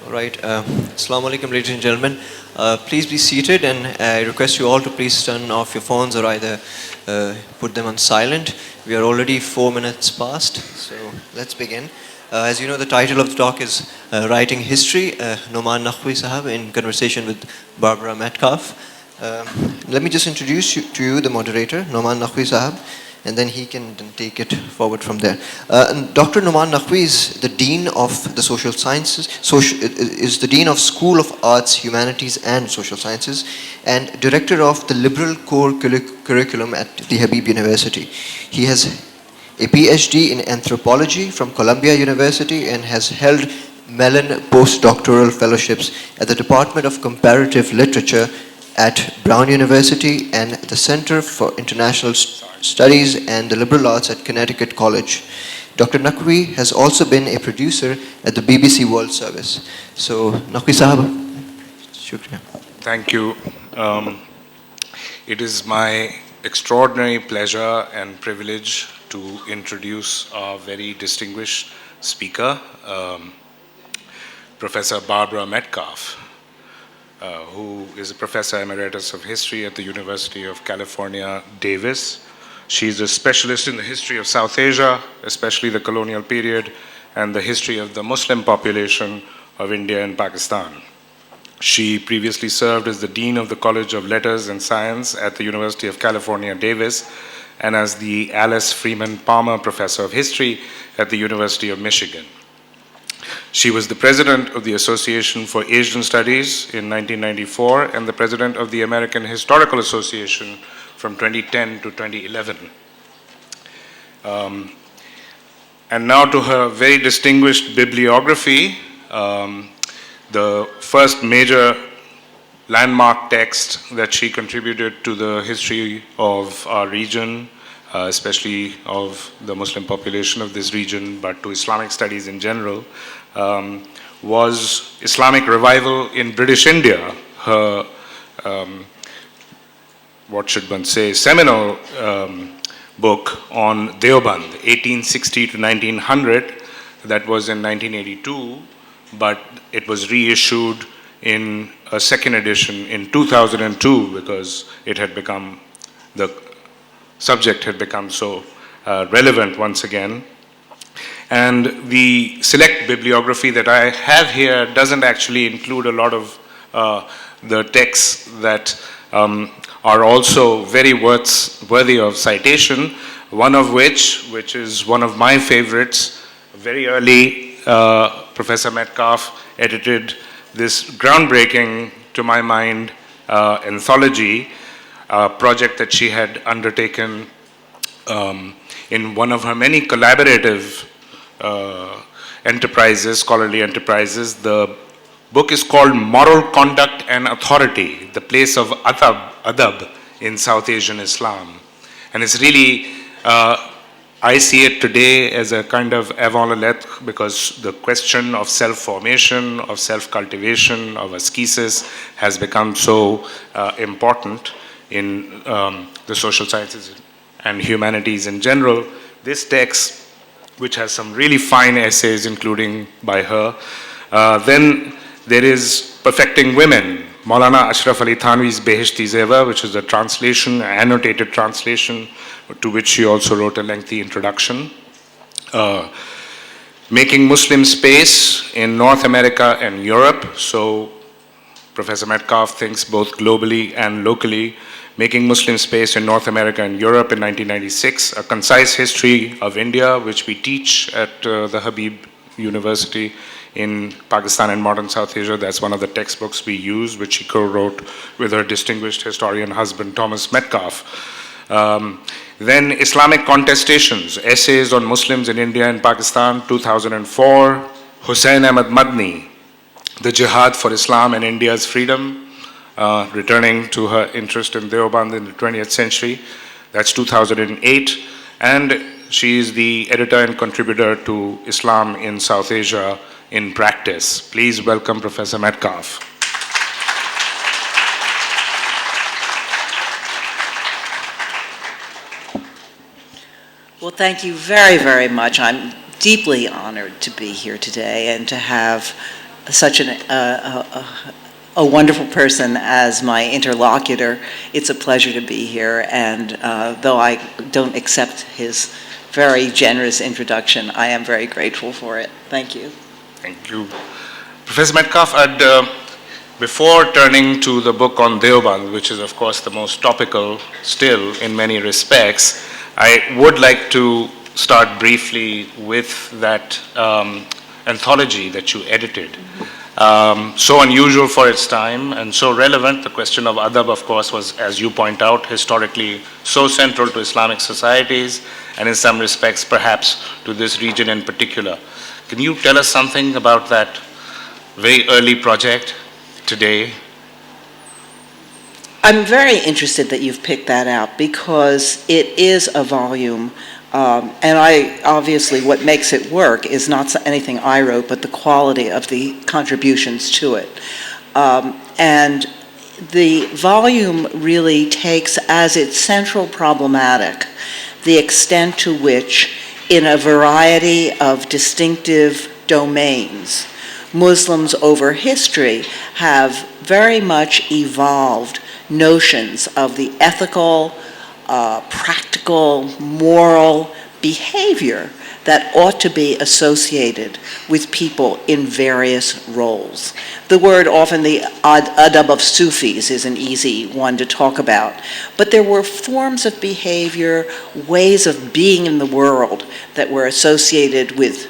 Right. Assalamu alaikum, ladies and gentlemen. Please be seated, and I request you all to please turn off your phones or either put them on silent. We are already 4 minutes past, so let's begin. As you know, the title of the talk is Writing History, Noman Naqvi Sahab in conversation with Barbara Metcalf. Let me just introduce to you the moderator, Noman Naqvi Sahab, and then he can then take it forward from there. Dr. Noman Naqvi is the Dean of the Social Sciences, is the Dean of School of Arts, Humanities and Social Sciences, and Director of the Liberal Core Curriculum at the Habib University. He has a PhD in Anthropology from Columbia University and has held Mellon postdoctoral fellowships at the Department of Comparative Literature at Brown University and the Center for International Studies and the Liberal Arts at Connecticut College. Dr. Naqvi has also been a producer at the BBC World Service. So, Naqvi Sahab, shukriya. Thank you. It is my extraordinary pleasure and privilege to introduce our very distinguished speaker, Professor Barbara Metcalf, who is a Professor Emeritus of History at the University of California, Davis. She's a specialist in the history of South Asia, especially the colonial period, and the history of the Muslim population of India and Pakistan. She previously served as the Dean of the College of Letters and Science at the University of California, Davis, and as the Alice Freeman Palmer Professor of History at the University of Michigan. She was the president of the Association for Asian Studies in 1994 and the president of the American Historical Association from 2010 to 2011. And now to her very distinguished bibliography. The first major landmark text that she contributed to the history of our region, especially of the Muslim population of this region, but to Islamic studies in general, was Islamic Revival in British India. Her, what should one say, seminal book on Deoband, 1860 to 1900, that was in 1982, but it was reissued in a second edition in 2002 because it had become, the subject had become so relevant once again. And the select bibliography that I have here doesn't actually include a lot of the texts that are also very worthy of citation, one of which is one of my favorites, very early, Professor Metcalf edited this groundbreaking, to my mind, anthology project that she had undertaken in one of her many collaborative enterprises, scholarly enterprises. The book is called Moral Conduct and Authority, the Place of Adab in South Asian Islam. And it's really, I see it today as a kind of avant la lettre because the question of self-formation, of self-cultivation, of ascesis has become so important in the social sciences and humanities in general. This text, which has some really fine essays, including by her. Then there is Perfecting Women, Maulana Ashraf Ali Thanvi's Beheshti Zeva, which is a translation, annotated translation, to which she also wrote a lengthy introduction. Making Muslim Space in North America and Europe. So Professor Metcalf thinks both globally and locally. Making Muslim Space in North America and Europe in 1996. A Concise History of India, which we teach at the Habib University in Pakistan and Modern South Asia. That's one of the textbooks we use, which she co-wrote with her distinguished historian husband, Thomas Metcalf. Then Islamic Contestations, Essays on Muslims in India and Pakistan, 2004. Hussain Ahmad Madni, The Jihad for Islam and India's Freedom, returning to her interest in Deoband in the 20th century. That's 2008. And she is the editor and contributor to Islam in South Asia in Practice. Please welcome Professor Metcalf. Well, thank you very, very much. I'm deeply honored to be here today and to have such a wonderful person as my interlocutor. It's a pleasure to be here, and though I don't accept his very generous introduction, I am very grateful for it. Thank you. Thank you. Professor Metcalf, before turning to the book on Deoband, which is of course the most topical still in many respects, I would like to start briefly with that anthology that you edited. So unusual for its time and so relevant. The question of adab, of course, was, as you point out, historically so central to Islamic societies and in some respects perhaps to this region in particular. Can you tell us something about that very early project today? I'm very interested that you've picked that out because it is a volume, and obviously what makes it work is not anything I wrote, but the quality of the contributions to it. And the volume really takes as its central problematic the extent to which, in a variety of distinctive domains, Muslims over history have very much evolved notions of the ethical, practical, moral behavior that ought to be associated with people in various roles. The word, often the adab of Sufis, is an easy one to talk about. But there were forms of behavior, ways of being in the world that were associated with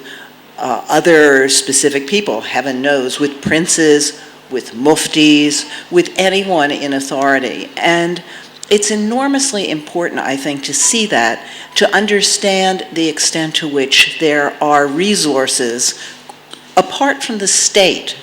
other specific people, heaven knows, with princes, with muftis, with anyone in authority. And it's enormously important, I think, to see that, to understand the extent to which there are resources apart from the state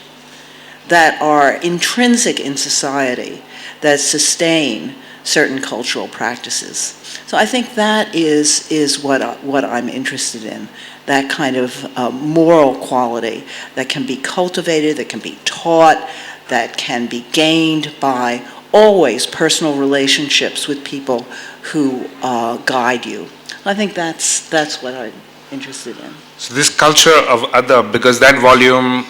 that are intrinsic in society that sustain certain cultural practices. So I think that is what I'm interested in, that kind of moral quality that can be cultivated, that can be taught, that can be gained by always personal relationships with people who guide you. I think that's what I'm interested in. So this culture of adab, because that volume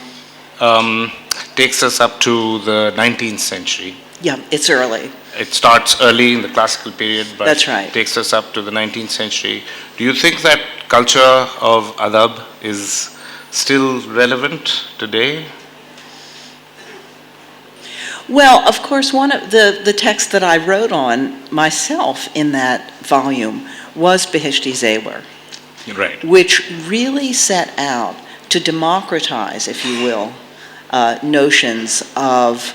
takes us up to the 19th century. Yeah, it's early. It starts early in the classical period, but That's right. takes us up to the 19th century. Do you think that culture of adab is still relevant today? Well, of course, one of the texts that I wrote on myself in that volume was Beheshti Zewer, Right. which really set out to democratize, if you will, notions of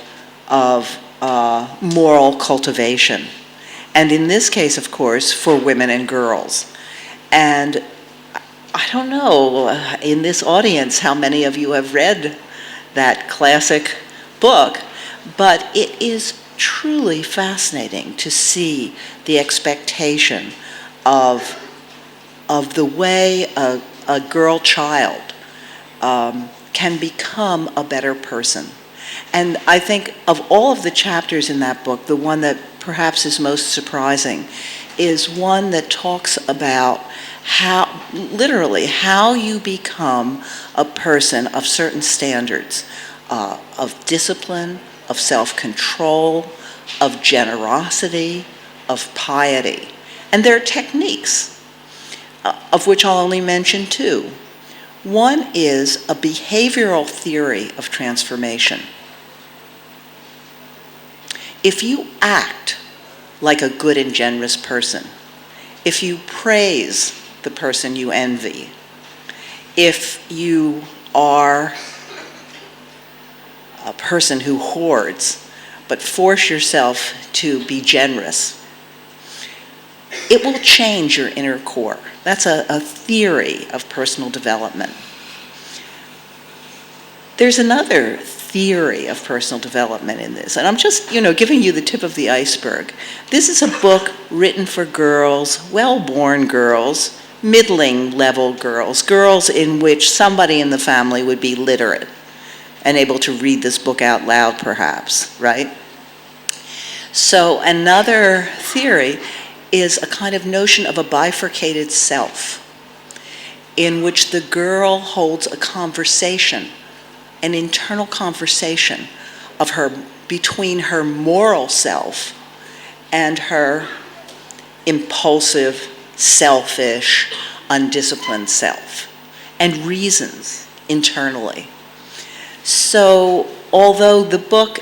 moral cultivation. And in this case, of course, for women and girls. And I don't know, in this audience, how many of you have read that classic book, but it is truly fascinating to see the expectation of the way a girl child can become a better person. And I think of all of the chapters in that book, the one that perhaps is most surprising is one that talks about literally how you become a person of certain standards, of discipline, of self-control, of generosity, of piety. And there are techniques, of which I'll only mention two. One is a behavioral theory of transformation. If you act like a good and generous person, if you praise the person you envy, if you are a person who hoards, but force yourself to be generous, it will change your inner core. That's a theory of personal development. There's another theory of personal development in this, and I'm just, giving you the tip of the iceberg. This is a book written for girls, well-born girls, middling-level girls, girls in which somebody in the family would be literate and able to read this book out loud, perhaps, right? So another theory is a kind of notion of a bifurcated self in which the girl holds a conversation an internal conversation of her, between her moral self and her impulsive, selfish, undisciplined self, and reasons internally. So, although the book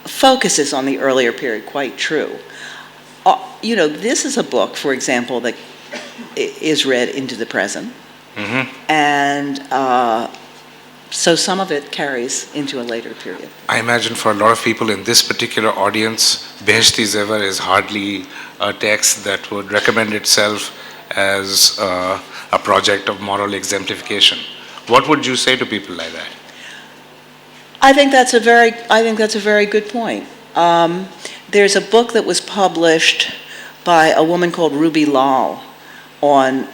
focuses on the earlier period, quite true, this is a book, for example, that is read into the present, and so some of it carries into a later period. I imagine for a lot of people in this particular audience, Beheshti Zevar is hardly a text that would recommend itself as a project of moral exemplification. What would you say to people like that? I think that's a very good point. There's a book that was published by a woman called Ruby Lal on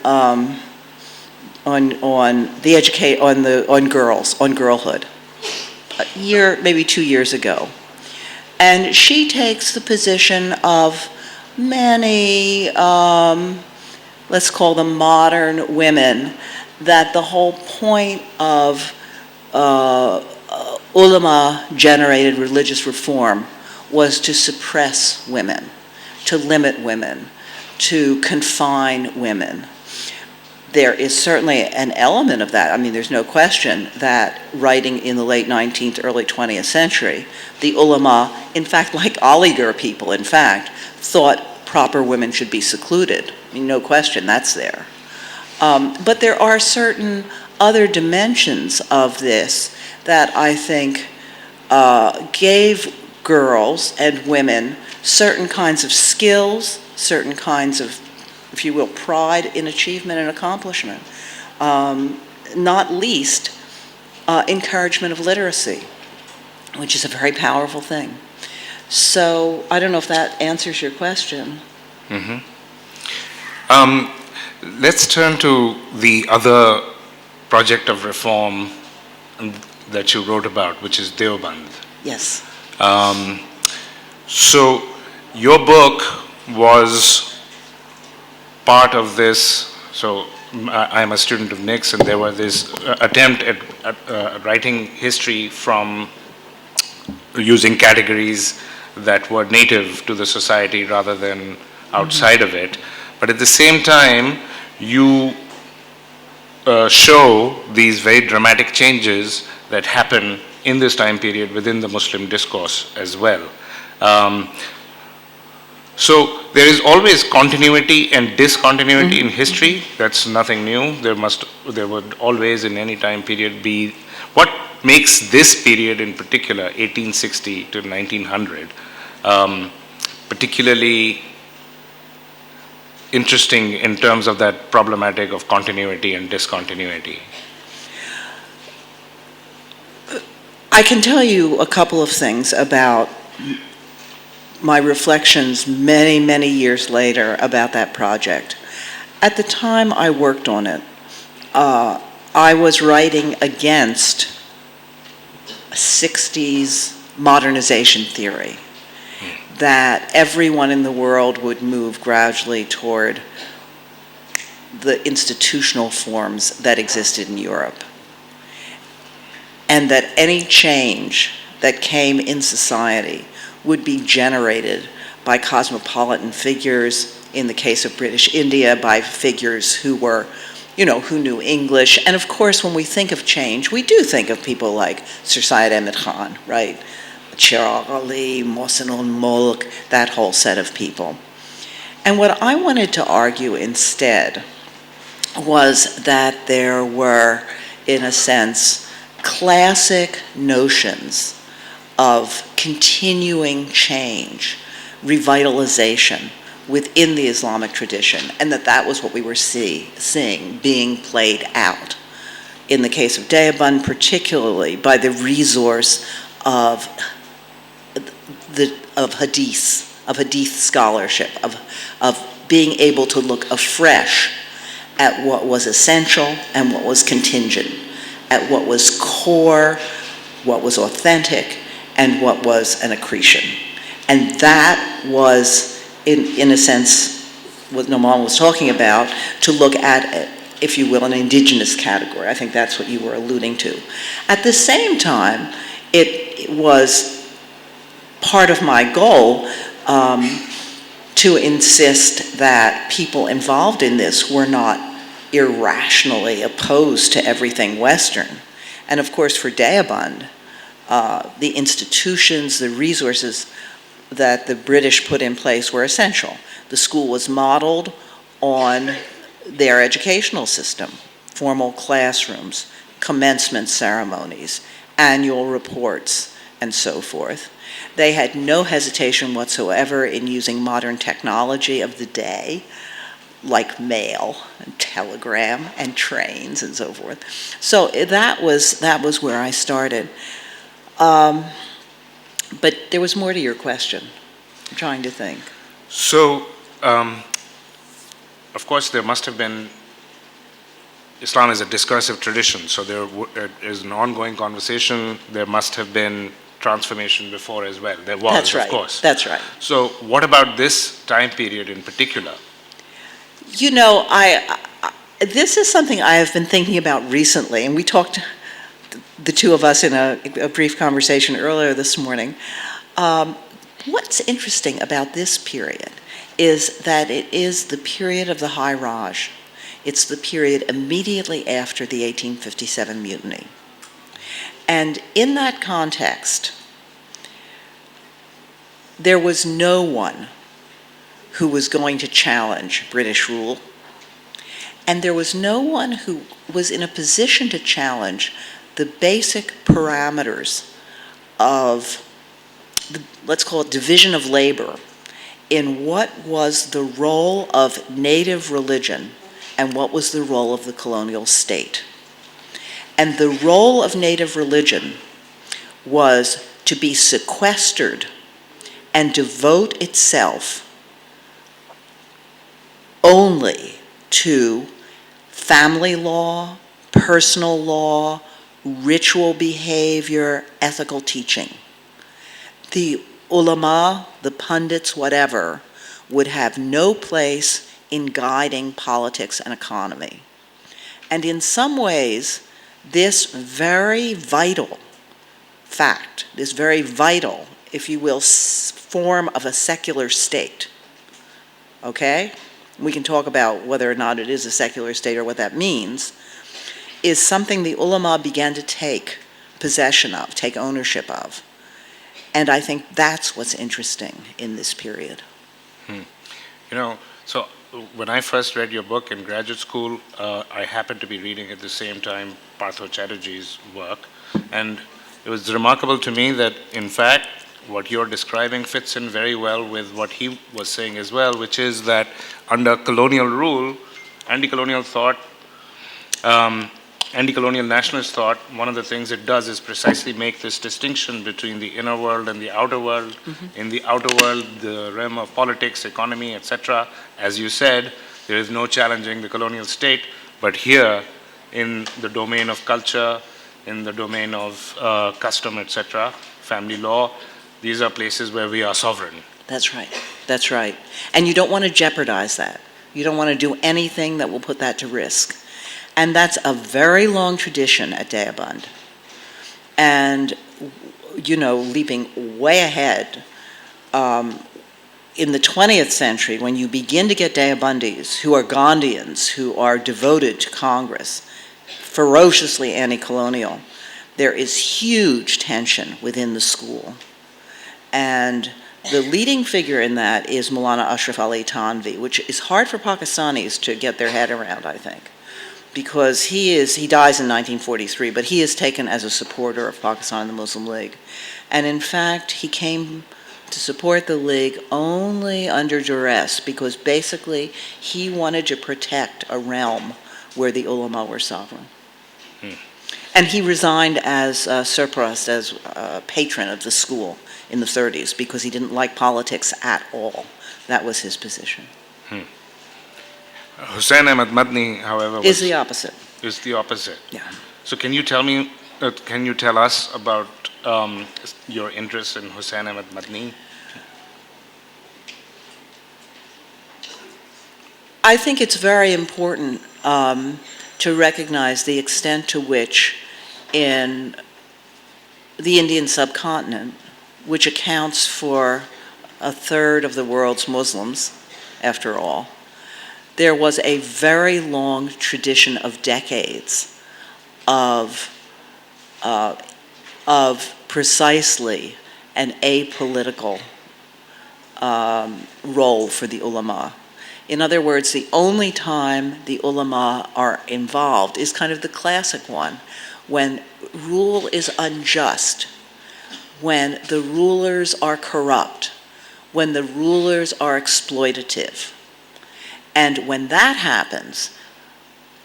girlhood, a year, maybe 2 years ago, and she takes the position of many, let's call them modern women, that the whole point of ulama-generated religious reform was to suppress women, to limit women, to confine women. There is certainly an element of that. I mean, there's no question that writing in the late 19th, early 20th century, the ulama, in fact, like Aligarh people, in fact, thought proper women should be secluded. I mean, no question, that's there. But there are certain other dimensions of this that I think gave girls and women certain kinds of skills, certain kinds of, if you will, pride in achievement and accomplishment, not least encouragement of literacy, which is a very powerful thing. So I don't know if that answers your question. Let's turn to the other project of reform that you wrote about, which is Deoband. Yes. So your book was part of this. So I am a student of Nix, and there was this attempt at writing history from using categories that were native to the society rather than outside of it. But at the same time, you show these very dramatic changes that happen in this time period within the Muslim discourse as well. So there is always continuity and discontinuity in history. That's nothing new. There would always in any time period be. What makes this period in particular, 1860 to 1900, particularly interesting in terms of that problematic of continuity and discontinuity? I can tell you a couple of things about my reflections many, many years later about that project. At the time I worked on it, I was writing against 60s modernization theory, that everyone in the world would move gradually toward the institutional forms that existed in Europe, and that any change that came in society would be generated by cosmopolitan figures, in the case of British India, by figures who were, who knew English. And of course, when we think of change, we do think of people like Sir Syed Ahmed Khan, right? Chirag Ali, Mohsin ul-Mulk, that whole set of people. And what I wanted to argue instead was that there were, in a sense, classic notions of continuing change, revitalization within the Islamic tradition, and that was what we were seeing being played out. In the case of Deoband, particularly by the resource of hadith scholarship, of being able to look afresh at what was essential and what was contingent, at what was core, what was authentic, and what was an accretion. And that was, in a sense, what Nauman was talking about, to look at if you will, an indigenous category. I think that's what you were alluding to. At the same time, it was part of my goal to insist that people involved in this were not irrationally opposed to everything Western. And of course, for Deoband, the institutions, the resources that the British put in place were essential. The school was modeled on their educational system, formal classrooms, commencement ceremonies, annual reports, and so forth. They had no hesitation whatsoever in using modern technology of the day, like mail and telegram and trains and so forth. So that was where I started. But there was more to your question. I'm trying to think. So, of course, there must have been, Islam is a discursive tradition, so there is an ongoing conversation. There must have been transformation before as well. There was, That's right. of course. That's right. So, what about this time period in particular? You know, this is something I have been thinking about recently, and we talked, the two of us, in a brief conversation earlier this morning. What's interesting about this period is that it is the period of the High Raj. It's the period immediately after the 1857 mutiny. And in that context, there was no one who was going to challenge British rule, and there was no one who was in a position to challenge the basic parameters of the, let's call it, division of labor in what was the role of native religion and what was the role of the colonial state. And the role of native religion was to be sequestered and devote itself only to family law, personal law, ritual behavior, ethical teaching. The ulama, the pundits, whatever, would have no place in guiding politics and economy. And in some ways, this very vital fact, this very vital, if you will, form of a secular state, okay? We can talk about whether or not it is a secular state or what that means, is something the ulama began to take possession of, take ownership of. And I think that's what's interesting in this period. You know, so when I first read your book in graduate school, I happened to be reading at the same time Partho Chatterjee's work. And it was remarkable to me that, in fact, what you're describing fits in very well with what he was saying as well, which is that under colonial rule, anti-colonial thought, anti-colonial nationalist thought, one of the things it does is precisely make this distinction between the inner world and the outer world. Mm-hmm. In the outer world, the realm of politics, economy, etc., as you said, there is no challenging the colonial state, but here, in the domain of culture, in the domain of custom, etc., family law, these are places where we are sovereign. That's right. That's right. And you don't want to jeopardize that. You don't want to do anything that will put that to risk. And that's a very long tradition at Deoband. And, you know, leaping way ahead, in the 20th century, when you begin to get Deobandis who are Gandhians, who are devoted to Congress, ferociously anti-colonial, there is huge tension within the school. And the leading figure in that is Maulana Ashraf Ali Tanvi, which is hard for Pakistanis to get their head around, I think, because he dies in 1943, but he is taken as a supporter of Pakistan and the Muslim League. And in fact, he came to support the League only under duress, because basically he wanted to protect a realm where the ulama were sovereign. And he resigned as surprast, as patron of the school in the 30s, because he didn't like politics at all. That was his position. Hussain Ahmad Madni, however, Is the opposite. Is the opposite. Yeah. So can you tell us about your interest in Hussain Ahmad I think it's very important to recognize the extent to which in the Indian subcontinent, which accounts for a third of the world's Muslims, after all, there was a very long tradition of decades of precisely an apolitical role for the ulama. In other words, the only time the ulama are involved is kind of the classic one, when rule is unjust, when the rulers are corrupt, when the rulers are exploitative. And when that happens,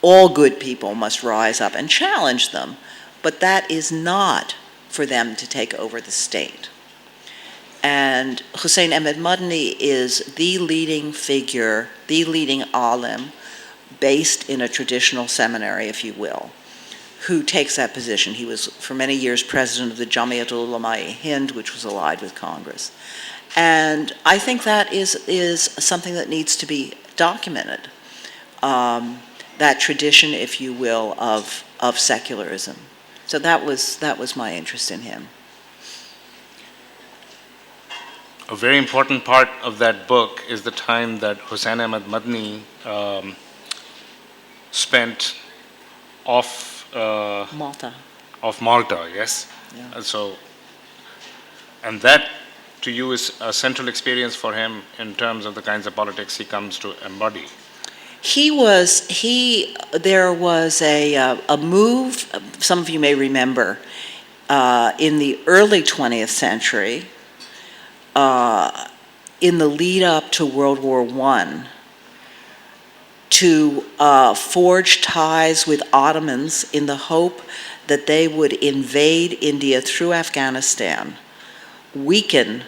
all good people must rise up and challenge them, but that is not for them to take over the state. And Hussein Ahmed Madani is the leading figure, the leading alim, based in a traditional seminary, if you will, who takes that position. He was for many years president of the Jamiatul Ulama-e Hind, which was allied with Congress. And I think that is something that needs to be documented, that tradition, if you will, of secularism. So that was my interest in him. A very important part of that book is the time that Hussein Ahmed Madani spent off Malta. Of Malta, yes? Yeah. And that to you is a central experience for him in terms of the kinds of politics he comes to embody. There was a move, some of you may remember, in the early 20th century, in the lead up to World War I, to forge ties with Ottomans in the hope that they would invade India through Afghanistan, weaken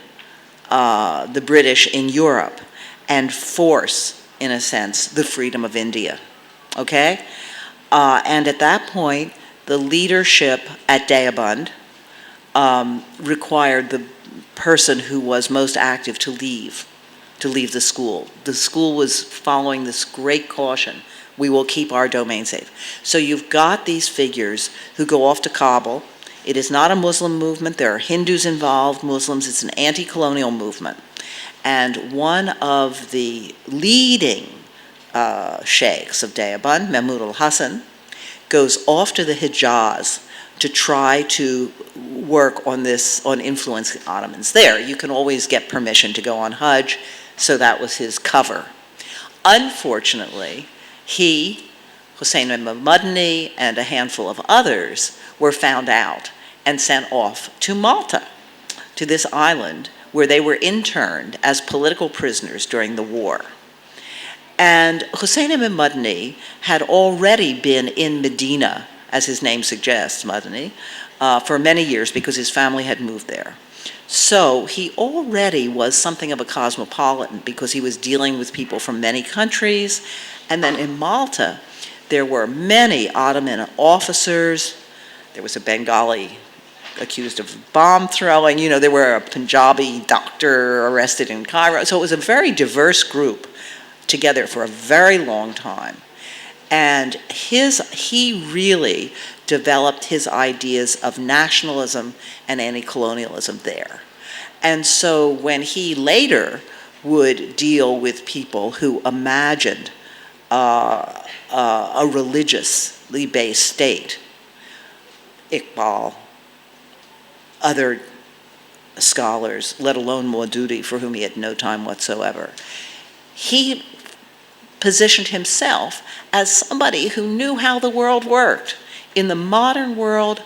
the British in Europe, and force, in a sense, the freedom of India. Okay? And at that point, the leadership at Deoband required the person who was most active to leave the school. The school was following this great caution: we will keep our domain safe. So you've got these figures who go off to Kabul. It is not a Muslim movement. There are Hindus involved, Muslims. It's an anti-colonial movement. And one of the leading sheikhs of Deoband, Mahmud al-Hassan, goes off to the Hijaz to try to work on influencing Ottomans there. You can always get permission to go on Hajj, so that was his cover. Unfortunately, he, Hussein Ahmed Madani, and a handful of others were found out and sent off to Malta, to this island where they were interned as political prisoners during the war. And Hussein Ahmed Madani had already been in Medina, as his name suggests, Madani, for many years because his family had moved there. So he already was something of a cosmopolitan because he was dealing with people from many countries. And then in Malta, there were many Ottoman officers. There was a Bengali accused of bomb throwing. You know, there were a Punjabi doctor arrested in Cairo. So it was a very diverse group together for a very long time. And he really developed his ideas of nationalism and anti-colonialism there. And so when he later would deal with people who imagined a religiously based state, Iqbal, other scholars, let alone Maududi, for whom he had no time whatsoever, he positioned himself as somebody who knew how the world worked. In the modern world,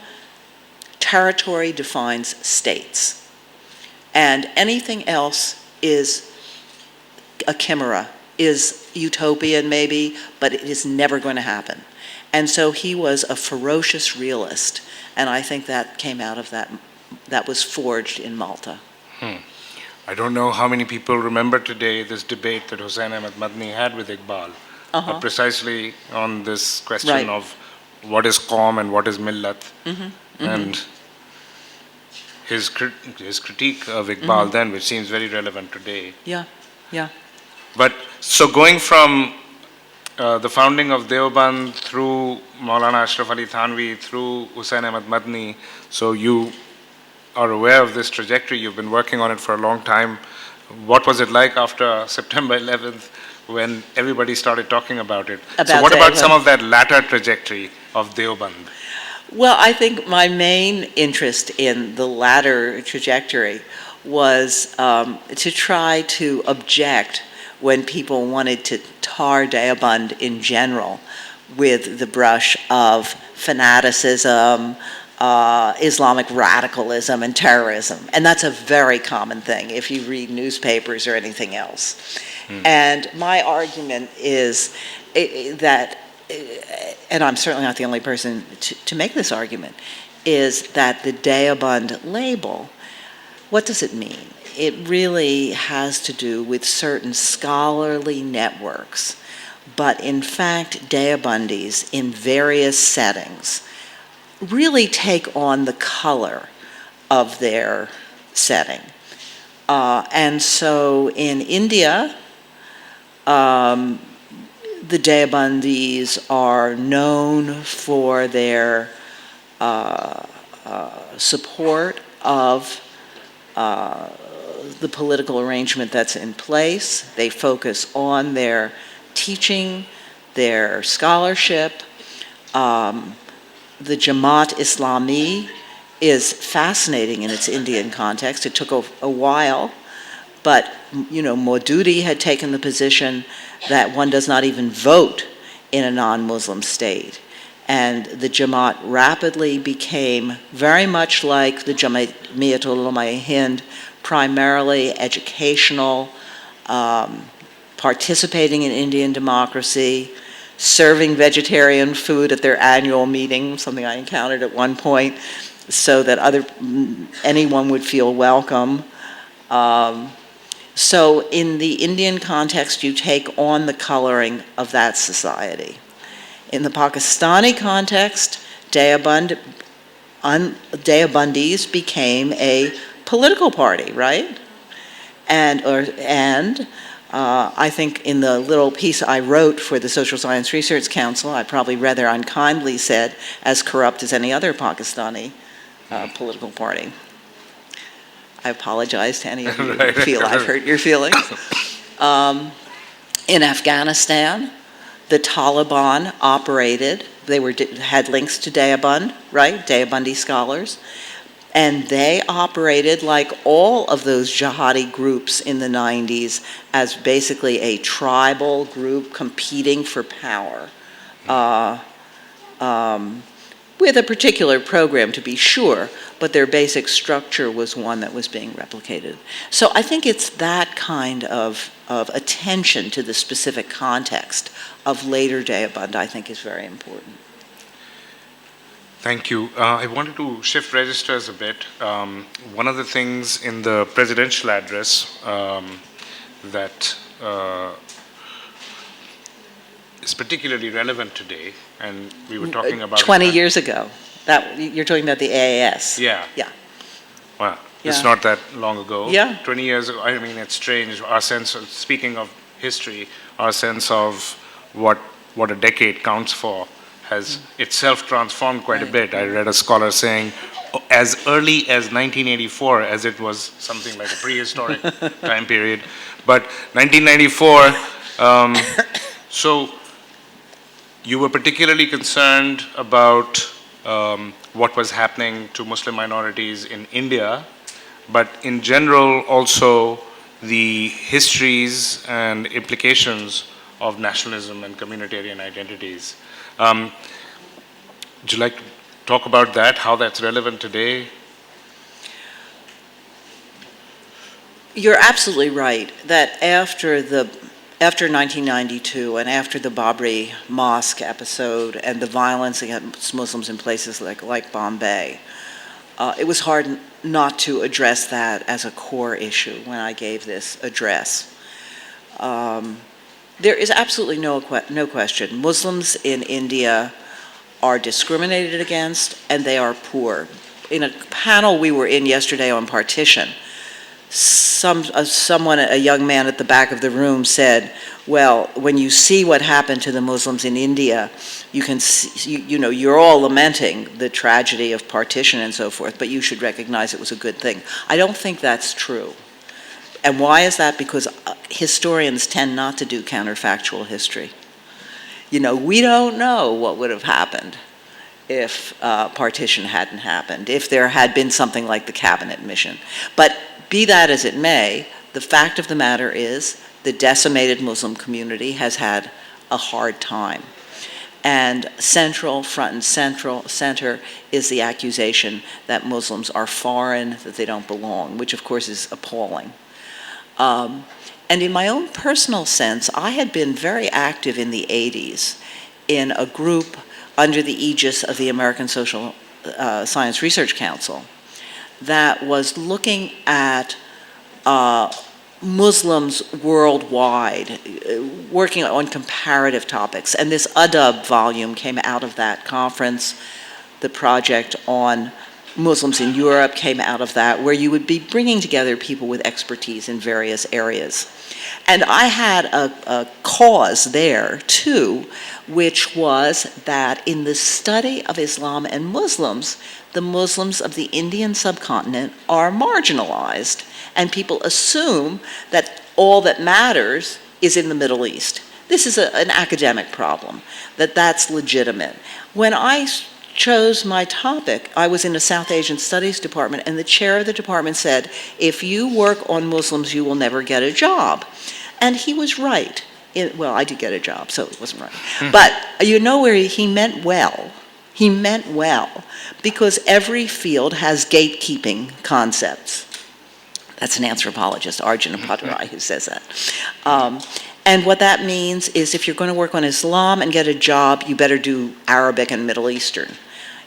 territory defines states, and anything else is a chimera, is utopian maybe, but it is never going to happen. And so he was a ferocious realist, and I think that came out of that was forged in Malta. I don't know how many people remember today this debate that Hussein Ahmed Madani had with Iqbal, precisely on this question of what is Qawm and what is Millat, and his critique of Iqbal then, which seems very relevant today. Yeah. But so going from the founding of Deoband through Maulana Ashraf Ali Thanvi, through Hussain Ahmad Madni. So you are aware of this trajectory. You've been working on it for a long time. What was it like after September 11th when everybody started talking about it? So what about some of that latter trajectory of Deoband? Well, I think my main interest in the latter trajectory was to try to object when people wanted to tar Deoband in general with the brush of fanaticism, Islamic radicalism, and terrorism. And that's a very common thing if you read newspapers or anything else. And my argument is that, and I'm certainly not the only person to make this argument, is that the Deoband label, what does it mean? It really has to do with certain scholarly networks. But in fact, Deobandis in various settings really take on the color of their setting. And so in India, the Deobandis are known for their support of the political arrangement that's in place. They focus on their teaching, their scholarship. The Jamaat Islami is fascinating in its Indian context. It took a while, but Maududi had taken the position that one does not even vote in a non-Muslim state. And the Jamaat rapidly became very much like the Jam'iyyat Ulama-e-Hind, primarily educational, participating in Indian democracy, serving vegetarian food at their annual meeting, something I encountered at one point, so that anyone would feel welcome. So in the Indian context, you take on the coloring of that society. In the Pakistani context, Deobandis became a political party, right? And I think in the little piece I wrote for the Social Science Research Council, I probably rather unkindly said, as corrupt as any other Pakistani political party. I apologize to any of you who feel I've hurt your feelings. In Afghanistan, the Taliban operated, had links to Deoband, right? Deobandi scholars. And they operated like all of those jihadi groups in the 90s as basically a tribal group competing for power. With a particular program, to be sure, but their basic structure was one that was being replicated. So I think it's that kind of attention to the specific context of later Deoband I think is very important. Thank you. I wanted to shift registers a bit. One of the things in the presidential address that is particularly relevant today, and we were talking about 20 years ago. You're talking about the AAS. Yeah. Yeah. Well, it's not that long ago. Yeah. 20 years ago. I mean, it's strange. Our sense of, speaking of history, our sense of what a decade counts for has itself transformed quite a bit. I read a scholar saying as early as 1984, as it was something like a prehistoric time period. But 1994, so you were particularly concerned about what was happening to Muslim minorities in India, but in general also the histories and implications of nationalism and communitarian identities. Would you like to talk about that, how that's relevant today? You're absolutely right that after 1992 and after the Babri Mosque episode and the violence against Muslims in places like Bombay, it was hard not to address that as a core issue when I gave this address. There is absolutely no question. Muslims in India are discriminated against and they are poor. In a panel we were in yesterday on partition, a young man at the back of the room said, Well, when you see what happened to the Muslims in India, you can see, you're all lamenting the tragedy of partition and so forth, but you should recognize it was a good thing. I don't think that's true. And why is that? Because historians tend not to do counterfactual history. We don't know what would have happened if partition hadn't happened, if there had been something like the cabinet mission. But be that as it may, the fact of the matter is the decimated Muslim community has had a hard time. And front and center is the accusation that Muslims are foreign, that they don't belong, which of course is appalling. And in my own personal sense, I had been very active in the 80s in a group under the aegis of the American Social Science Research Council that was looking at Muslims worldwide, working on comparative topics. And this Adab volume came out of that conference. The project on Muslims in Europe came out of that, where you would be bringing together people with expertise in various areas. And I had a cause there, too, which was that in the study of Islam and Muslims, the Muslims of the Indian subcontinent are marginalized, and people assume that all that matters is in the Middle East. This is an academic problem, that's legitimate. When I chose my topic, I was in a South Asian Studies department, and the chair of the department said, if you work on Muslims, you will never get a job. And he was right. Well, I did get a job, so it wasn't right. But where he meant well. He meant well, because every field has gatekeeping concepts. That's an anthropologist, Arjun Appadurai, who says that. And what that means is if you're going to work on Islam and get a job, you better do Arabic and Middle Eastern.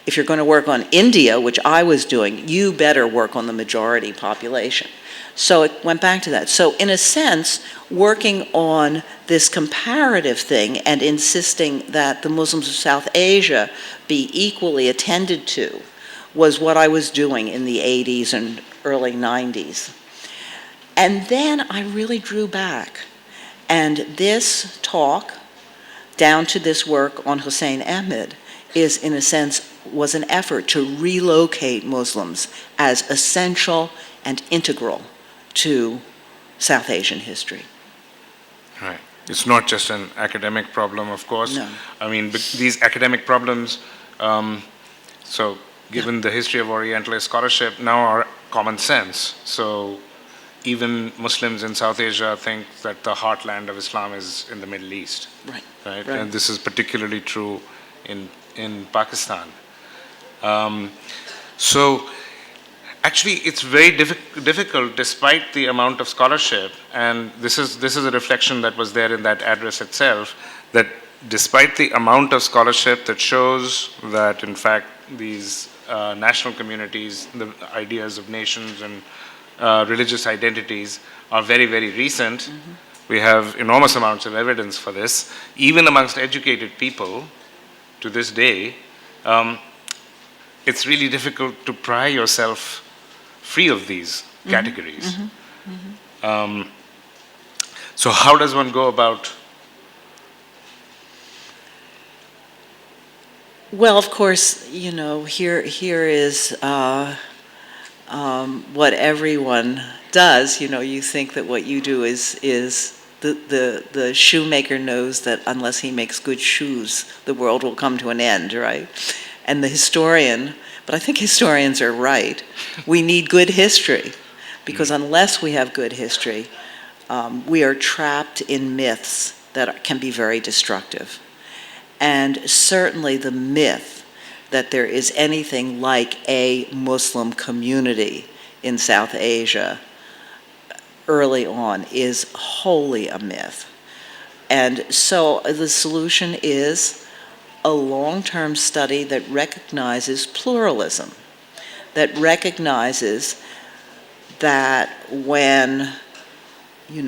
If you're going to work on India, which I was doing, you better work on the majority population. So it went back to that. So in a sense, working on this comparative thing and insisting that the Muslims of South Asia be equally attended to was what I was doing in the 80s and early 90s. And then I really drew back. And this talk, down to this work on Hussein Ahmed, in a sense, was an effort to relocate Muslims as essential and integral to South Asian history. Right. It's not just an academic problem, of course. No. I mean, these academic problems, so given the history of Orientalist scholarship, now are common sense. So even Muslims in South Asia think that the heartland of Islam is in the Middle East. Right. Right? Right. And this is particularly true in Pakistan. So actually, it's very difficult, despite the amount of scholarship, and this is a reflection that was there in that address itself, that despite the amount of scholarship that shows that, in fact, these national communities, the ideas of nations and religious identities are very, very recent. Mm-hmm. We have enormous amounts of evidence for this. Even amongst educated people, to this day, it's really difficult to pry yourself free of these categories. Mm-hmm. Mm-hmm. So how does one go about? Well, of course, here is what everyone does. You think that what you do is the shoemaker knows that unless he makes good shoes, the world will come to an end, right? And the historian, but I think historians are right. We need good history, because unless we have good history, we are trapped in myths that can be very destructive. And certainly the myth that there is anything like a Muslim community in South Asia early on is wholly a myth. And so the solution is a long-term study that recognizes pluralism, that recognizes that when, in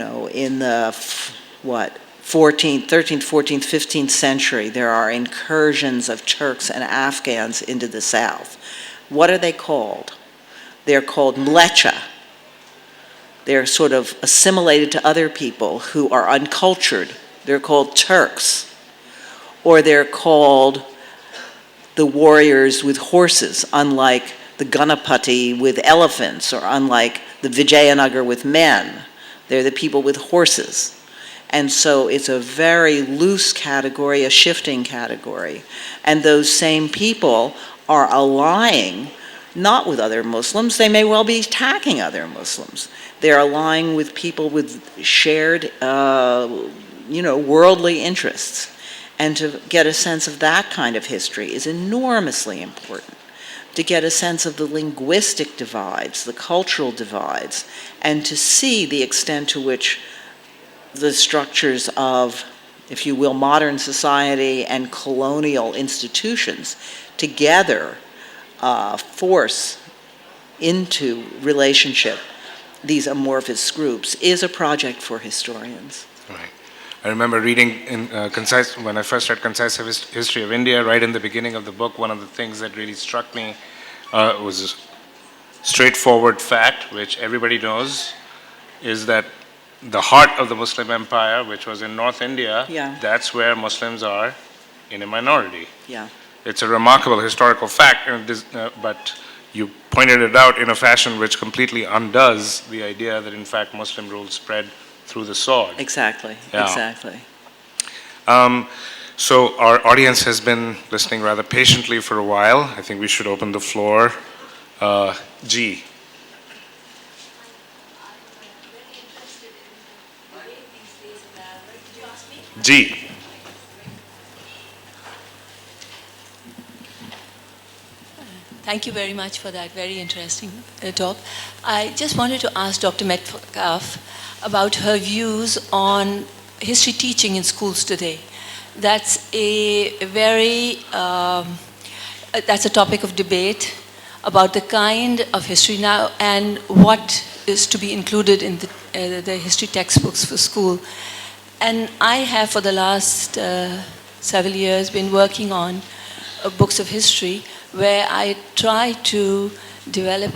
the 13th, 14th, 15th century, there are incursions of Turks and Afghans into the south. What are they called? They're called mlecha. They're sort of assimilated to other people who are uncultured They're called Turks. Or they're called the warriors with horses, unlike the Ganapati with elephants, or unlike the Vijayanagar with men. They're the people with horses. And so it's a very loose category, a shifting category. And those same people are allying not with other Muslims, they may well be attacking other Muslims. They're allying with people with shared, worldly interests. And to get a sense of that kind of history is enormously important. To get a sense of the linguistic divides, the cultural divides, and to see the extent to which the structures of, if you will, modern society and colonial institutions together force into relationship these amorphous groups is a project for historians. Right. I remember reading in when I first read Concise History of India, right in the beginning of the book, one of the things that really struck me was a straightforward fact, which everybody knows, is that the heart of the Muslim empire, which was in North India, that's where Muslims are in a minority. Yeah. It's a remarkable historical fact, but you pointed it out in a fashion which completely undoes the idea that in fact Muslim rule spread through the sword. Exactly, Yeah. exactly. So our audience has been listening rather patiently for a while. I think we should open the floor. G. G. Thank you very much for that very interesting talk. I just wanted to ask Dr. Metcalf about her views on history teaching in schools today. That's that's a topic of debate about the kind of history now and what is to be included in the history textbooks for school. And I have, for the last several years, been working on books of history where I try to develop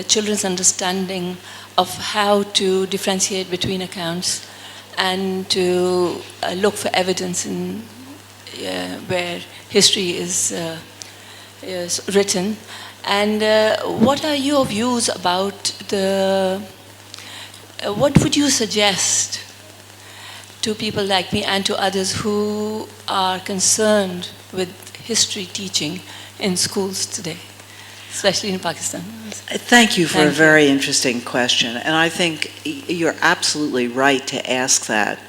children's understanding of how to differentiate between accounts and to look for evidence in where history is written. And what are your views about what would you suggest to people like me and to others who are concerned with history teaching in schools today, especially in Pakistan? Thank you for a very interesting question. And I think you're absolutely right to ask that.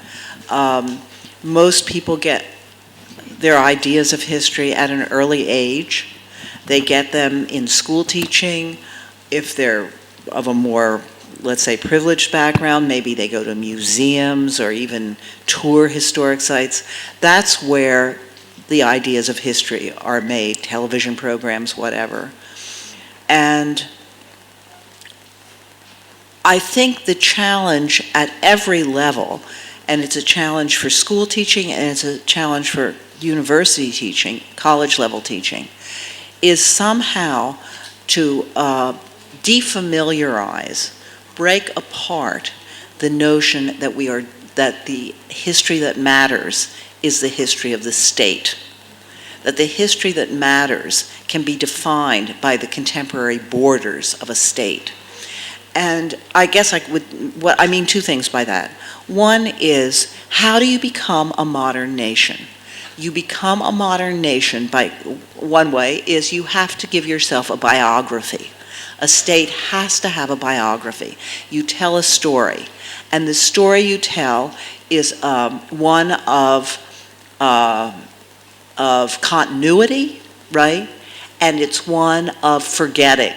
Most people get their ideas of history at an early age. They get them in school teaching. If they're of a more, let's say, privileged background, maybe they go to museums or even tour historic sites. That's where the ideas of history are made, television programs, whatever. And I think the challenge at every level, and it's a challenge for school teaching and it's a challenge for university teaching, college level teaching, is somehow to defamiliarize, break apart the notion that the history that matters is the history of the state. That the history that matters can be defined by the contemporary borders of a state. And I guess I mean two things by that. One is, how do you become a modern nation? You become a modern nation by, one way is you have to give yourself a biography. A state has to have a biography. You tell a story, and the story you tell is one of continuity, right? And it's one of forgetting.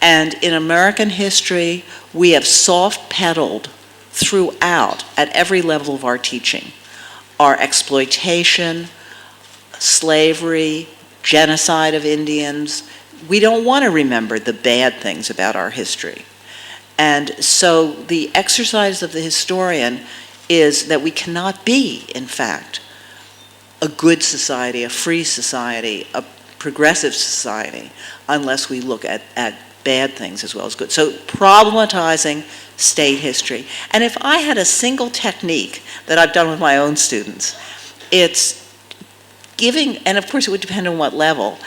And in American history, we have soft-pedaled throughout, at every level of our teaching, our exploitation, slavery, genocide of Indians. We don't want to remember the bad things about our history. And so the exercise of the historian is that we cannot be, in fact, a good society, a free society, a progressive society, unless we look at bad things as well as good. So problematizing state history. And if I had a single technique that I've done with my own students, it's giving, and of course it would depend on what level,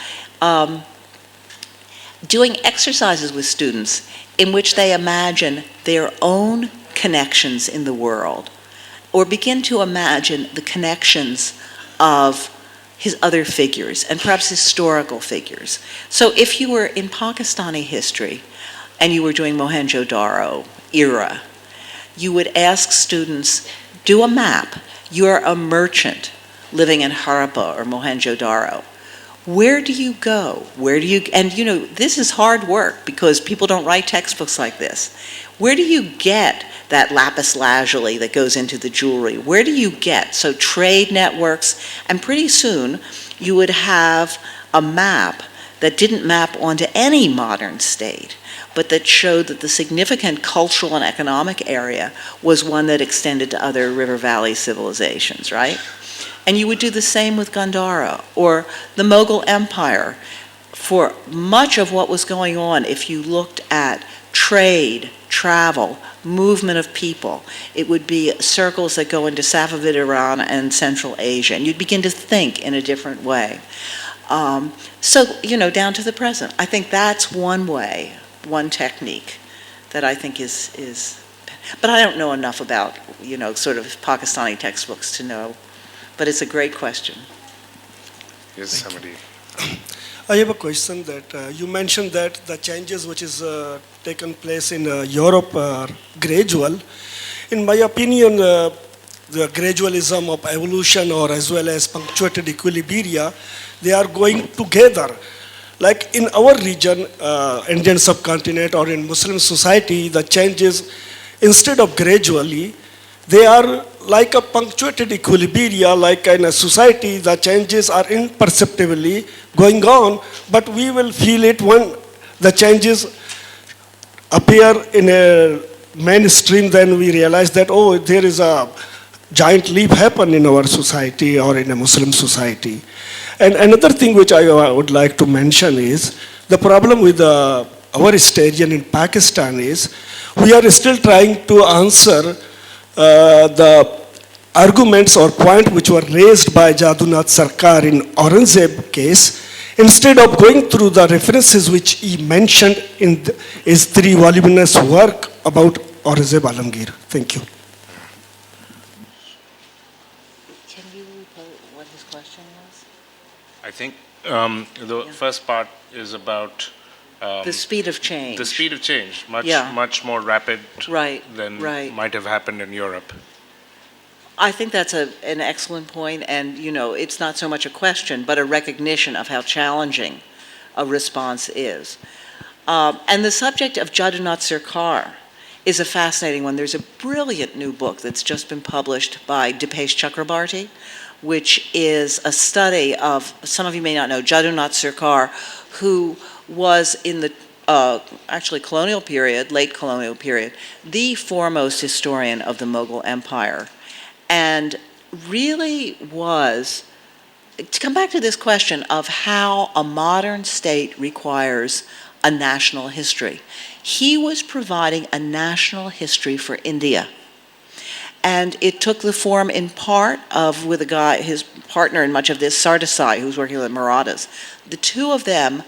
doing exercises with students in which they imagine their own connections in the world, or begin to imagine the connections of his other figures, and perhaps historical figures. So if you were in Pakistani history and you were doing Mohenjo-Daro era, you would ask students, do a map. You're a merchant living in Harappa or Mohenjo-Daro. Where do you go? And you know, this is hard work because people don't write textbooks like this. Where do you get that lapis lazuli that goes into the jewelry? Where do you get? So trade networks, and pretty soon you would have a map that didn't map onto any modern state, but that showed that the significant cultural and economic area was one that extended to other river valley civilizations, right? And you would do the same with Gandhara or the Mughal Empire. For much of what was going on, if you looked at trade, travel, movement of people, it would be circles that go into Safavid Iran and Central Asia, and you'd begin to think in a different way. So, you know, down to the present. I think that's one way, one technique that I think is, but I don't know enough about, you know, sort of Pakistani textbooks to know, but it's a great question. Yes, somebody. I have a question that you mentioned that the changes which is taken place in Europe are gradual. In my opinion, the gradualism of evolution or as well as punctuated equilibria, they are going together. Like in our region, Indian subcontinent or in Muslim society, the changes, instead of gradually, they are like a punctuated equilibria, like in a society, the changes are imperceptibly going on, but we will feel it when the changes appear in a mainstream, then we realize that, oh, there is a giant leap happen in our society or in a Muslim society. And another thing which I would like to mention is the problem with our historian in Pakistan is we are still trying to answer the arguments or point which were raised by Jadunath Sarkar in Aurangzeb case, instead of going through the references which he mentioned in his 3 voluminous work about Aurangzeb Alamgir. Thank you. Can you repeat what his question was? I think the first part is about The speed of change. the speed of change, Yeah. much more rapid Right, than right. might have happened in Europe. I think that's an excellent point, and you know, it's not so much a question, but a recognition of how challenging a response is. And the subject of Jadunath Sarkar is a fascinating one. There's a brilliant new book that's just been published by Dipesh Chakrabarty, which is a study of, some of you may not know, Jadunath Sarkar, who was in the actually colonial period, late colonial period, the foremost historian of the Mughal Empire. And really was, to come back to this question of how a modern state requires a national history, he was providing a national history for India. And it took the form in part of, with a guy, his partner in much of this, Sardesai, who was working with Marathas, the two of them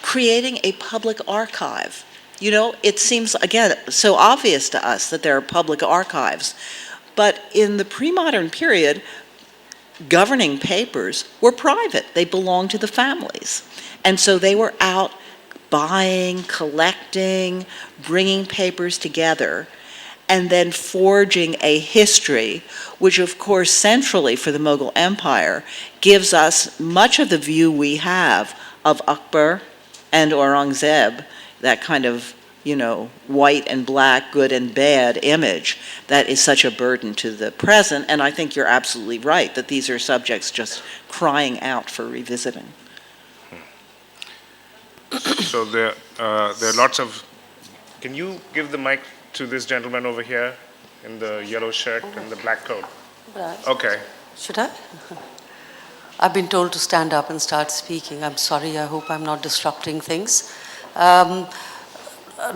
creating a public archive. You know, it seems, again, so obvious to us that there are public archives. But in the pre-modern period, governing papers were private. They belonged to the families. And so they were out buying, collecting, bringing papers together, and then forging a history, which of course centrally for the Mughal Empire gives us much of the view we have of Akbar and Aurangzeb, that kind of, you know, white and black, good and bad image that is such a burden to the present. And I think you're absolutely right that these are subjects just crying out for revisiting. So there are lots of. Can you give the mic to this gentleman over here in the yellow shirt and the black coat? Okay. Should I? I've been told to stand up and start speaking. I'm sorry, I hope I'm not disrupting things.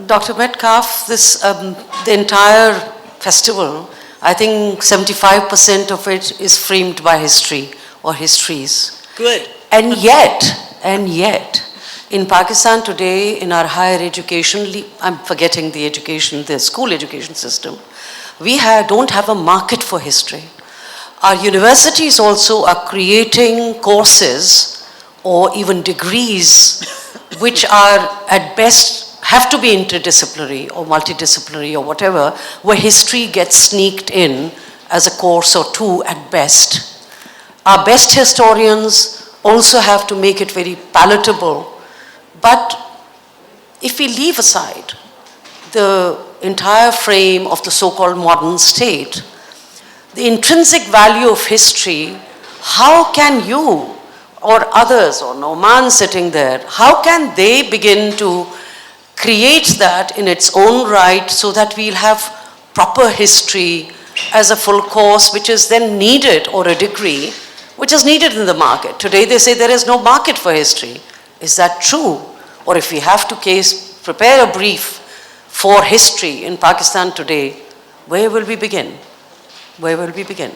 Dr. Metcalf, the entire festival, I think 75% of it is framed by history or histories. Good. And yet, in Pakistan today, in our higher education, I'm forgetting the school education system, we don't have a market for history. Our universities also are creating courses or even degrees which are at best have to be interdisciplinary or multidisciplinary or whatever, where history gets sneaked in as a course or two at best. Our best historians also have to make it very palatable. But if we leave aside the entire frame of the so-called modern state, the intrinsic value of history, how can you or others, or Noman sitting there, how can they begin to create that in its own right so that we'll have proper history as a full course which is then needed, or a degree which is needed in the market? Today they say there is no market for history. Is that true? Or if we have to prepare a brief for history in Pakistan today, where will we begin? Where will we begin?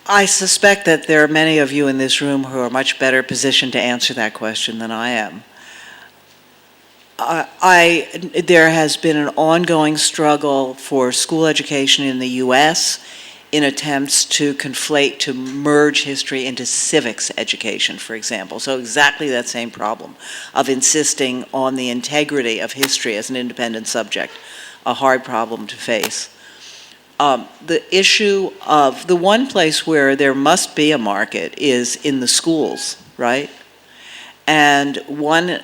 I suspect that there are many of you in this room who are much better positioned to answer that question than I am. There has been an ongoing struggle for school education in the US in attempts to merge history into civics education, for example. So exactly that same problem of insisting on the integrity of history as an independent subject, a hard problem to face. The issue of the one place where there must be a market is in the schools, right? And the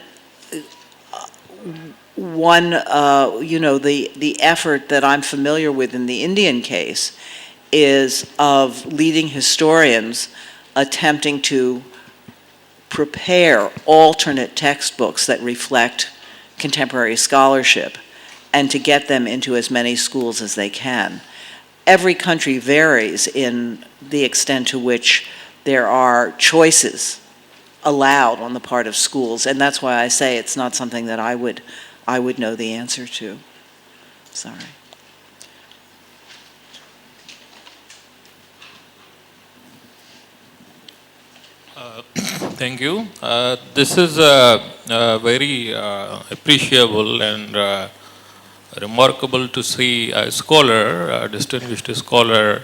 effort that I'm familiar with in the Indian case is of leading historians attempting to prepare alternate textbooks that reflect contemporary scholarship and to get them into as many schools as they can. Every country varies in the extent to which there are choices allowed on the part of schools, and that's why I say it's not something that I would know the answer to. Sorry. Thank you. This is very appreciable and remarkable to see a scholar, a distinguished scholar,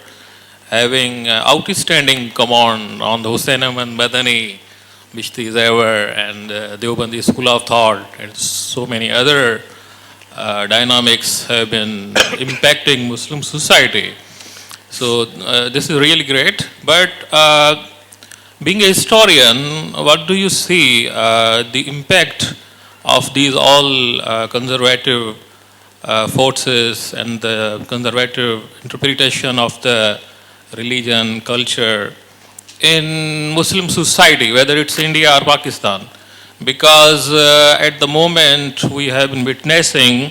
having outstanding command on the Hussain Ahmad Madani, Bishti Zawar, and Deobandi School of Thought, and so many other dynamics have been impacting Muslim society. So this is really great. But being a historian, what do you see the impact of these all conservative forces and the conservative interpretation of the religion, culture in Muslim society, whether it's India or Pakistan? Because at the moment we have been witnessing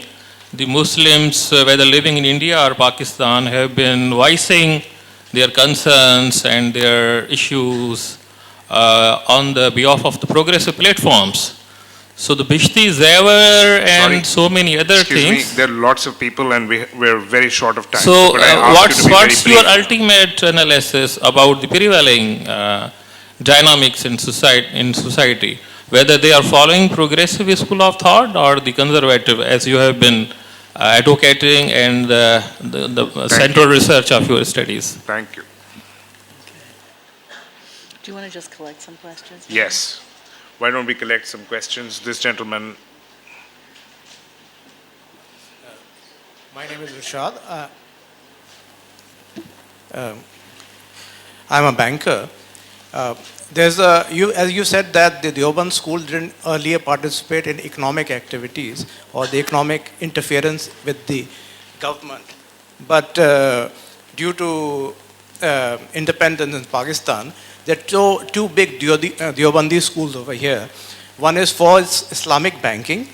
the Muslims, whether living in India or Pakistan, have been voicing their concerns and their issues on the behalf of the progressive platforms. So the Bishti Zawar and so many other Excuse things. me, there are lots of people and we're very short of time. So Could I ask you to be what's very your brief? ultimate analysis about the prevailing dynamics in society, whether they are following progressive school of thought or the conservative, as you have been advocating, and the central research of your studies? Thank you. Do you want to just collect some questions? Yes. Why don't we collect some questions? This gentleman. My name is Rashad. I'm a banker. As you said that the Deoband school didn't earlier participate in economic activities or the economic interference with the government. But due to independence in Pakistan, there are two big Deobandi schools over here. One is for Islamic banking,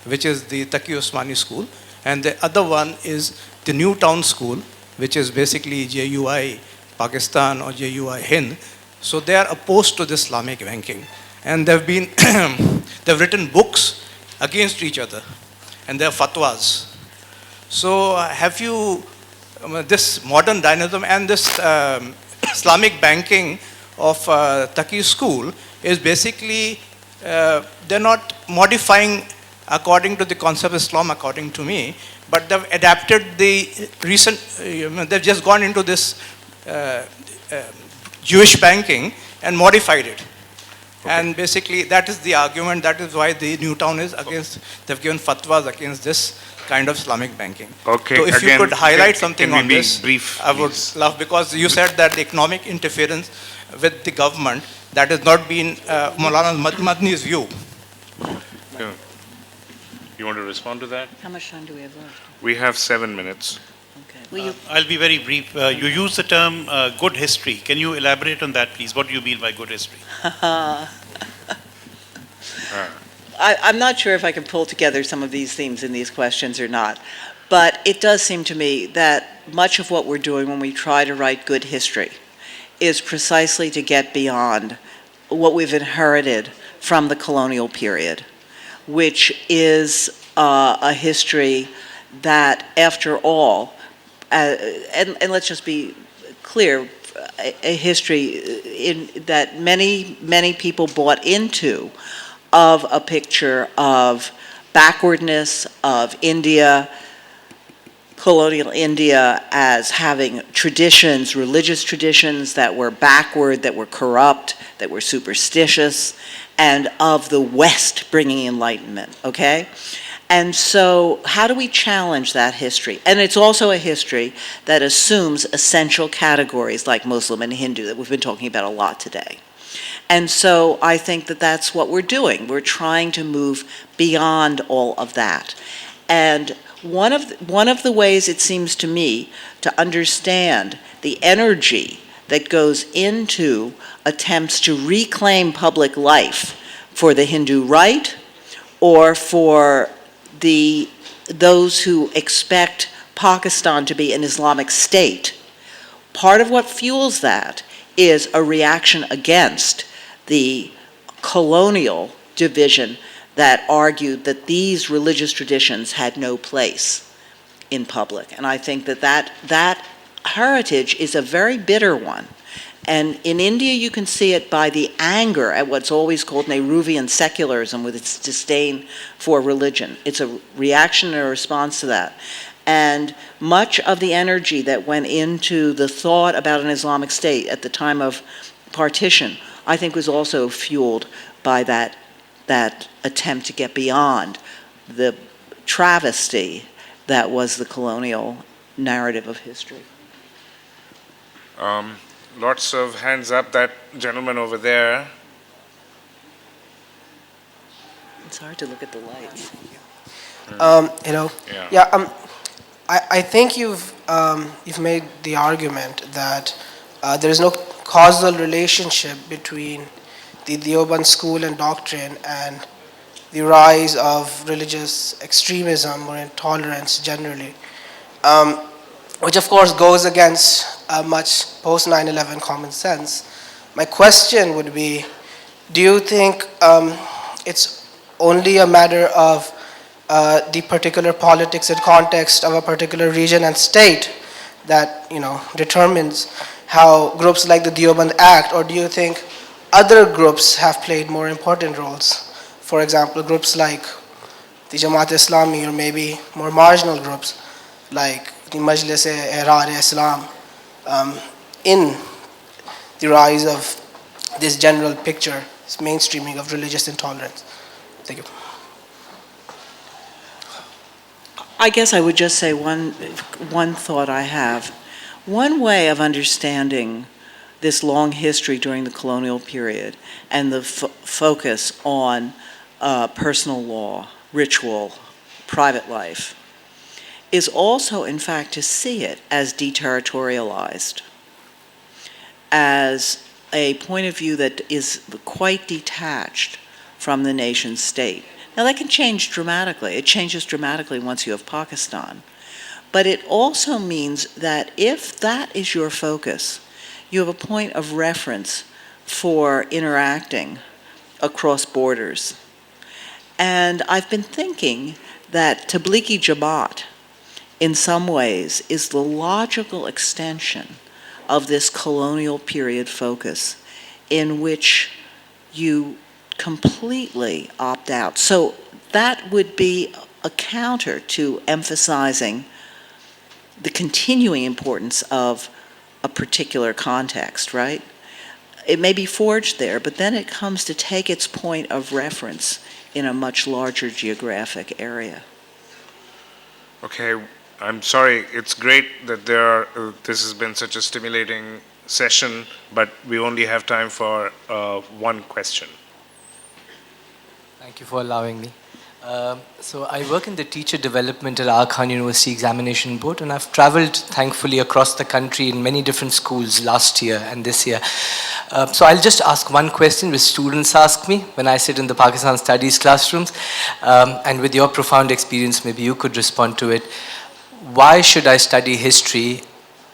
which is the Taqi Osmani school, and the other one is the Newtown school, which is basically JUI Pakistan or JUI Hind. So they are opposed to the Islamic banking. And there have been they've written books against each other, and they're fatwas. So have you, this modern dynamism and this Islamic banking of Taqi school is basically, they're not modifying according to the concept of Islam, according to me, but they've adapted the recent, they've just gone into this Jewish banking and modified it. Okay. And basically that is the argument, that is why the Newtown is against, they've given fatwas against this kind of Islamic banking. Okay. So if again, you could highlight something on this, brief, I would love, because you said that the economic interference with the government, that has not been Maulana Madni's view. Yeah. You want to respond to that? How much time do we have left? We have 7 minutes. Okay. I'll be very brief. You use the term good history. Can you elaborate on that, please? What do you mean by good history? I'm not sure if I can pull together some of these themes in these questions or not, but it does seem to me that much of what we're doing when we try to write good history is precisely to get beyond what we've inherited from the colonial period, which is a history that, after all, and let's just be clear, a history that many people bought into, of a picture of backwardness of India, colonial India, as having traditions, religious traditions that were backward, that were corrupt, that were superstitious, and of the West bringing enlightenment, okay? And so how do we challenge that history? And it's also a history that assumes essential categories like Muslim and Hindu that we've been talking about a lot today. And so I think that that's what we're doing. We're trying to move beyond all of that. And one of the ways, it seems to me, to understand the energy that goes into attempts to reclaim public life for the Hindu right, or for those who expect Pakistan to be an Islamic state, part of what fuels that is a reaction against the colonial division that argued that these religious traditions had no place in public. And I think that heritage is a very bitter one. And in India, you can see it by the anger at what's always called Nehruvian secularism, with its disdain for religion. It's a reaction and a response to that. And much of the energy that went into the thought about an Islamic state at the time of partition, I think, was also fueled by that attempt to get beyond the travesty that was the colonial narrative of history. Lots of hands up. That gentleman over there. It's hard to look at the lights. I think you've made the argument that there is no causal relationship between the Deoband school and doctrine and the rise of religious extremism or intolerance generally, which of course goes against much post 9/11 common sense. My question would be, do you think it's only a matter of the particular politics and context of a particular region and state that determines how groups like the Deoband act, or do you think other groups have played more important roles? For example, groups like the Jamaat-e-Islami, or maybe more marginal groups like the Majlis-e-Ihrar-e-Islam, in the rise of this general picture, this mainstreaming of religious intolerance. Thank you. I guess I would just say one thought I have. One way of understanding this long history during the colonial period and the focus on personal law, ritual, private life, is also, in fact, to see it as deterritorialized, as a point of view that is quite detached from the nation state. Now, that can change dramatically. It changes dramatically once you have Pakistan. But it also means that if that is your focus, you have a point of reference for interacting across borders. And I've been thinking that Tablighi Jamaat, in some ways, is the logical extension of this colonial period focus in which you completely opt out. So that would be a counter to emphasizing the continuing importance of a particular context, right? It may be forged there, but then it comes to take its point of reference in a much larger geographic area. Okay, I'm sorry. It's great that this has been such a stimulating session, but we only have time for one question. Thank you for allowing me. So I work in the teacher development at Aga Khan University Examination Board, and I've traveled, thankfully, across the country in many different schools last year and this year. So I'll just ask one question which students ask me when I sit in the Pakistan Studies classrooms, and with your profound experience, maybe you could respond to it. Why should I study history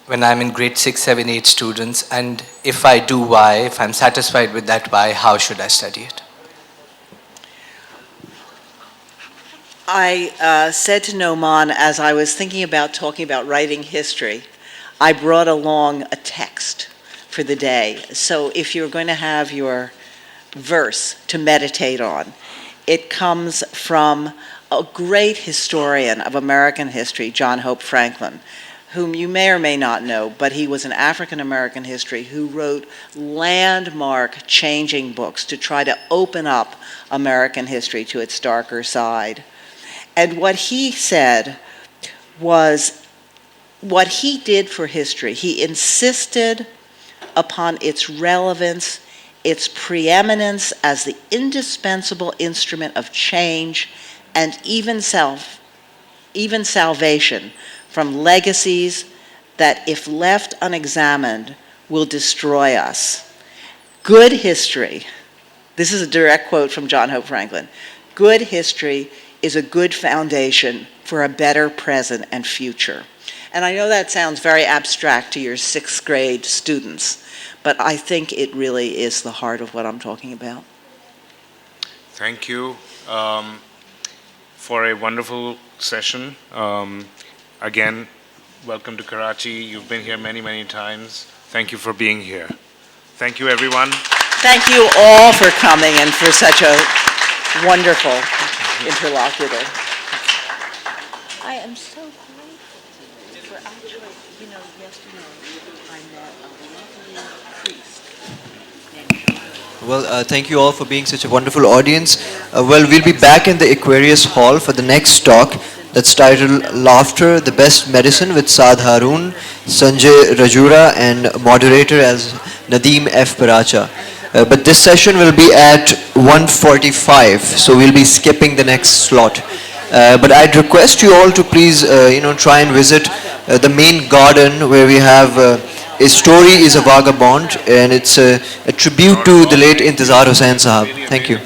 when I'm in grade 6, 7, 8 students? And if I do, why? If I'm satisfied with that, why? How should I study it? I said to Noman, as I was thinking about talking about writing history, I brought along a text for the day. So if you're going to have your verse to meditate on, it comes from a great historian of American history, John Hope Franklin, whom you may or may not know, but he was an African-American history who wrote landmark changing books to try to open up American history to its darker side. And what he said was, what he did for history, he insisted upon its relevance, its preeminence as the indispensable instrument of change and even salvation from legacies that, if left unexamined, will destroy us. Good history, this is a direct quote from John Hope Franklin, good history is a good foundation for a better present and future. And I know that sounds very abstract to your 6th grade students, but I think it really is the heart of what I'm talking about. Thank you for a wonderful session. Again, welcome to Karachi. You've been here many, many times. Thank you for being here. Thank you, everyone. Thank you all for coming and for such a wonderful interlocutor. I am so grateful to you for actually, yesterday I met a lovely priest. Well, thank you all for being such a wonderful audience. Well, we'll be back in the Aquarius Hall for the next talk that's titled Laughter, the Best Medicine with Saad Haroon, Sanjay Rajura, and moderator as Nadeem F. Paracha. But this session will be at 1:45, so we'll be skipping the next slot. But I'd request you all to please, try and visit the main garden where we have A Story is a Vagabond, and it's a tribute to the late Intizar Hussain Sahab. Thank you.